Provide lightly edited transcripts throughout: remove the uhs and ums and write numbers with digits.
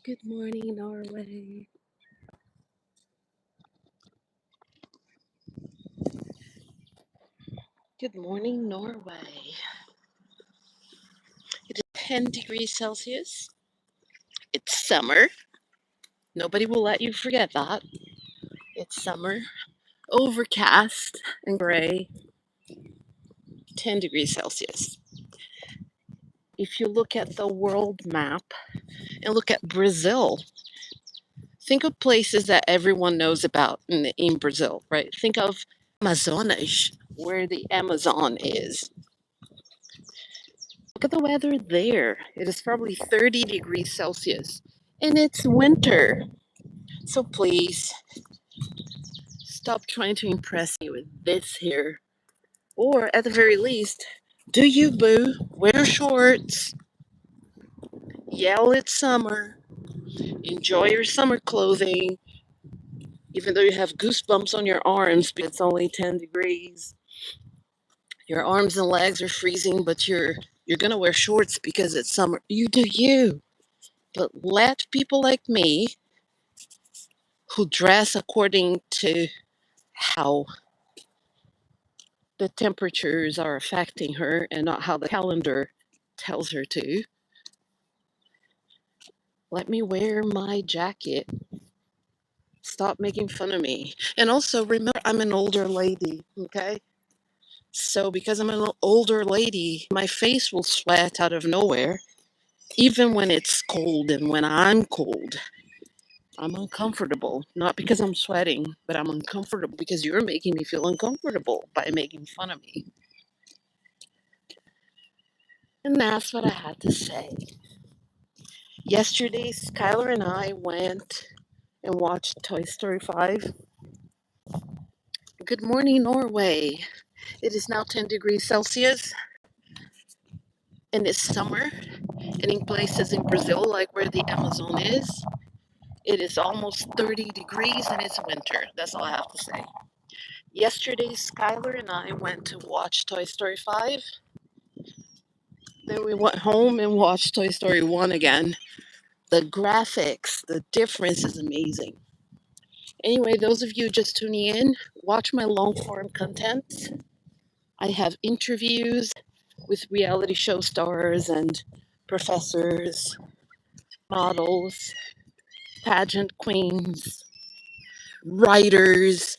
Good morning, Norway. Good morning, Norway. It is 10 degrees Celsius. It's summer. Nobody will let you forget that. It's summer. Overcast and gray. 10 degrees Celsius. If you look at the world map and look at Brazil, think of places that everyone knows about in Brazil, right? Think of Amazonas, where the Amazon is. Look at the weather there. It is probably 30 degrees Celsius. And it's winter. So please stop trying to impress me with this here. Or at the very least, do you, boo? Wear shorts. Yell it's summer. Enjoy your summer clothing. Even though you have goosebumps on your arms because it's only 10 degrees. Your arms and legs are freezing, but you're gonna wear shorts because it's summer. You do you. But let people like me who dress according to how the temperatures are affecting her and not how the calendar tells her to. Let me wear my jacket. Stop making fun of me. And also remember, I'm an older lady, okay? So because I'm an older lady, my face will sweat out of nowhere, even when it's cold and when I'm cold. I'm uncomfortable, not because I'm sweating, but I'm uncomfortable because you're making me feel uncomfortable by making fun of me. And that's what I had to say. Yesterday, Skylar and I went and watched Toy Story 5. Good morning, Norway. It is now 10 degrees Celsius and it's summer. And in places in Brazil, like where the Amazon is, it is almost 30 degrees and it's winter. That's all I have to say. Yesterday, Skylar and I went to watch Toy Story 5. Then we went home and watched Toy Story 1 again. The graphics, the difference is amazing. Anyway, those of you just tuning in, watch my long form content. I have interviews with reality show stars and professors, models, pageant queens, writers,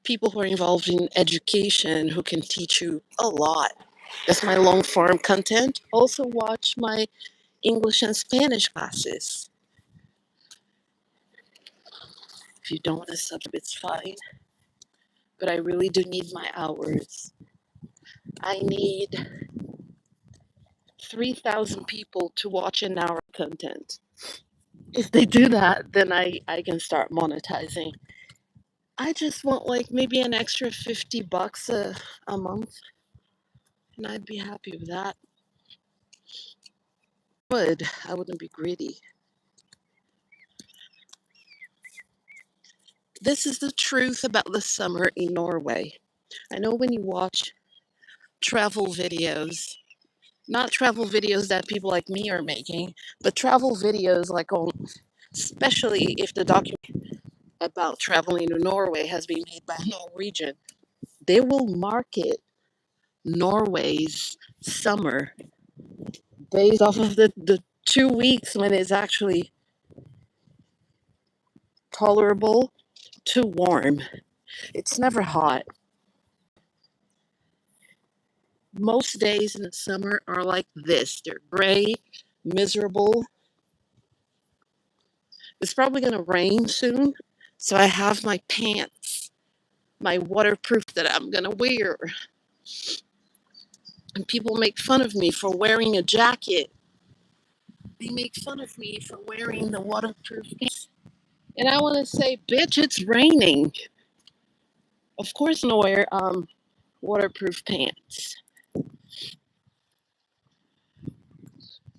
people who are involved in education who can teach you a lot. That's my long form content. Also, watch my English and Spanish classes. If you don't want to sub, it's fine. But I really do need my hours. I need 3,000 people to watch an hour of content. If they do that, then I can start monetizing. I just want like maybe an extra $50 a month, and I'd be happy with that. I wouldn't be greedy. This is the truth about the summer in Norway. I know when you watch travel videos, not travel videos that people like me are making, but travel videos like on, especially if the document about traveling to Norway has been made by a Norwegian, they will market Norway's summer based off of the 2 weeks when it's actually tolerable to warm. It's never hot. Most days in the summer are like this. They're gray, miserable. It's probably going to rain soon. So I have my pants, my waterproof that I'm going to wear. And people make fun of me for wearing a jacket. They make fun of me for wearing the waterproof pants. And I want to say, bitch, it's raining. Of course, I'm going to wear waterproof pants.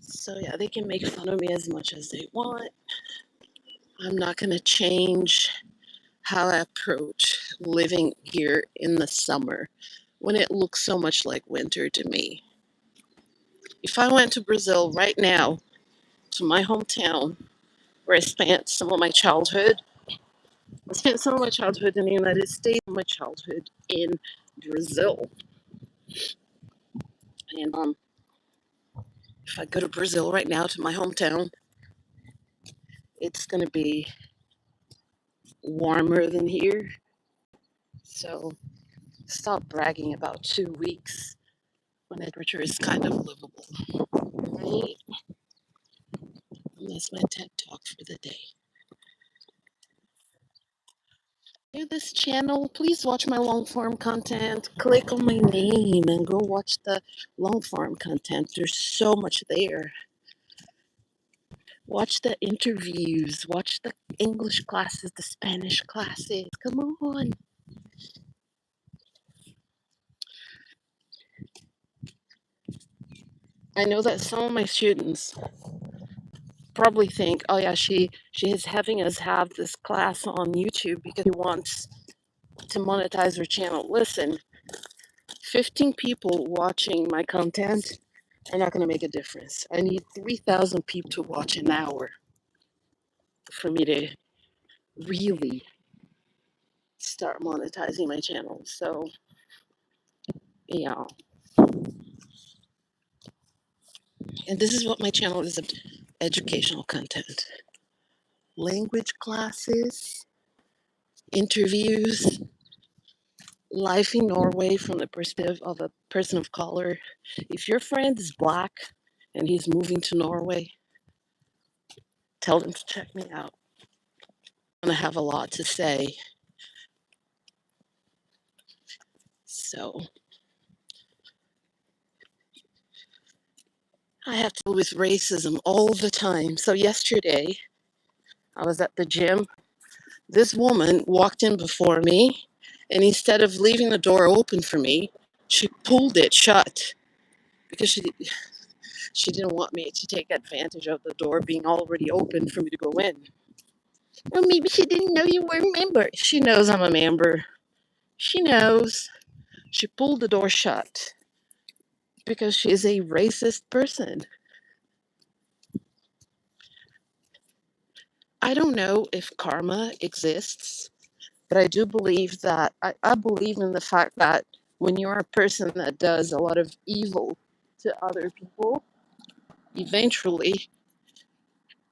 So yeah, they can make fun of me as much as they want. I'm not going to change how I approach living here in the summer when it looks so much like winter to me. If I went to Brazil right now, to my hometown, where I spent some of my childhood. I spent some of my childhood in the United States, my childhood in Brazil. And if I go to Brazil right now, to my hometown, it's going to be warmer than here. So stop bragging about 2 weeks when the temperature is kind of livable. Right? And that's my TED talk for the day. To this channel, please watch my long form content. Click on my name and go watch the long form content. There's so much there. Watch the interviews, watch the English classes, the Spanish classes. Come on. I know that some of my students probably think, oh yeah, she is having us have this class on YouTube because she wants to monetize her channel. Listen, 15 people watching my content are not going to make a difference. I need 3,000 people to watch an hour for me to really start monetizing my channel. So, yeah. And this is what my channel is about: educational content, language classes, interviews, life in Norway from the perspective of a person of color. If your friend is black and he's moving to Norway, tell them to check me out. I'm going to have a lot to say. So, I have to deal with racism all the time. So, yesterday, I was at the gym. This woman walked in before me, and instead of leaving the door open for me, she pulled it shut because she didn't want me to take advantage of the door being already open for me to go in. Or maybe she didn't know you were a member. She knows I'm a member. She knows. She pulled the door shut because she is a racist person. I don't know if karma exists, but I do believe that I believe in the fact that when you're a person that does a lot of evil to other people, eventually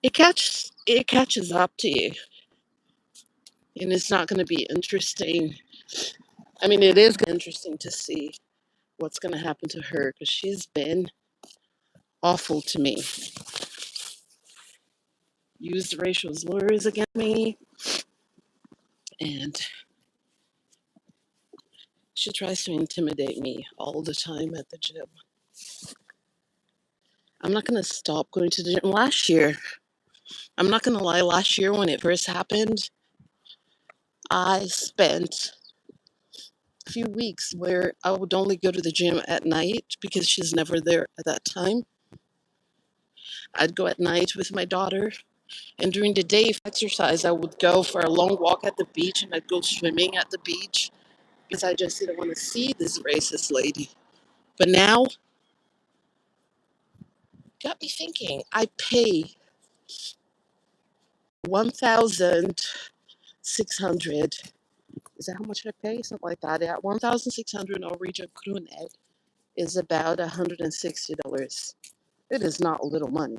it catches up to you. And it's not going to be interesting. I mean, it is interesting to see what's going to happen to her because she's been awful to me. Used racial slurs against me, and she tries to intimidate me all the time at the gym. I'm not going to stop going to the gym. Last year, I'm not going to lie, last year when it first happened, I spent a few weeks where I would only go to the gym at night because she's never there at that time. I'd go at night with my daughter, and during the day, if I exercise, I would go for a long walk at the beach and I'd go swimming at the beach because I just didn't want to see this racist lady. But now, got me thinking, I pay 1,600. Is that how much I pay? Something like that. Yeah, 1,600 Norwegian kroner is about $160. It is not a little money.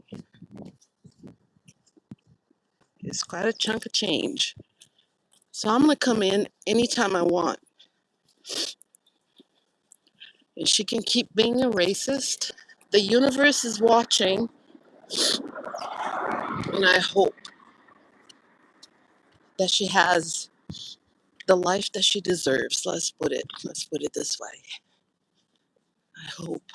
It's quite a chunk of change. So I'm going to come in anytime I want. And she can keep being a racist. The universe is watching, and I hope that she has the life that she deserves. Let's put it this way. I hope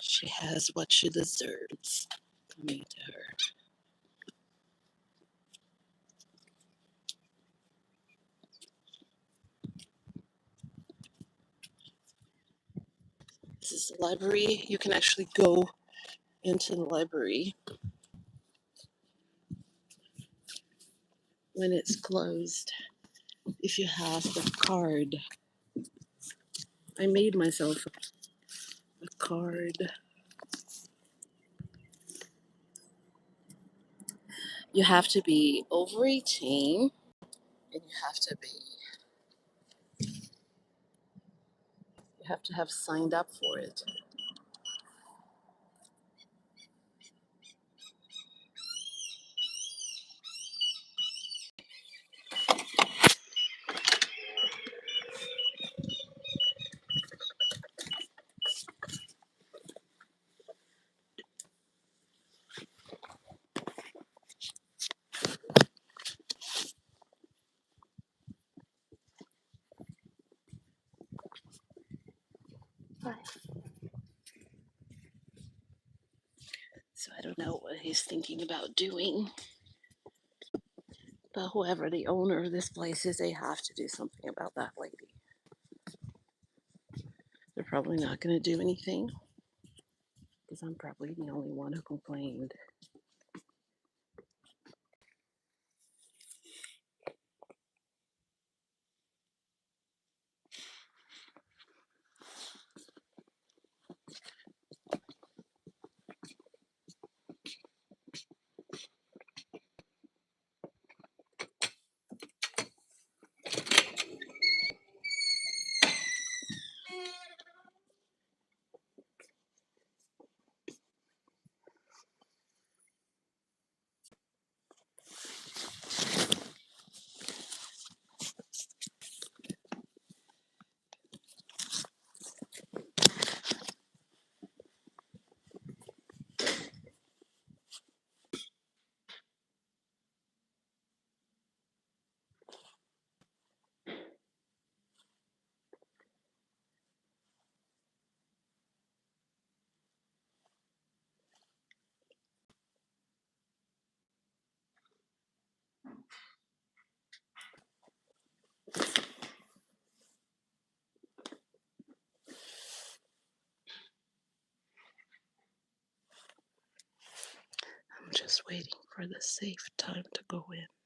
she has what she deserves coming to her. This is the library. You can actually go into the library when it's closed if you have the card. I made myself a card. You have to be over 18 and you have to have signed up for it. So I don't know what he's thinking about doing. But whoever the owner of this place is, they have to do something about that lady. They're probably not going to do anything because I'm probably the only one who complained. I'm just waiting for the safe time to go in.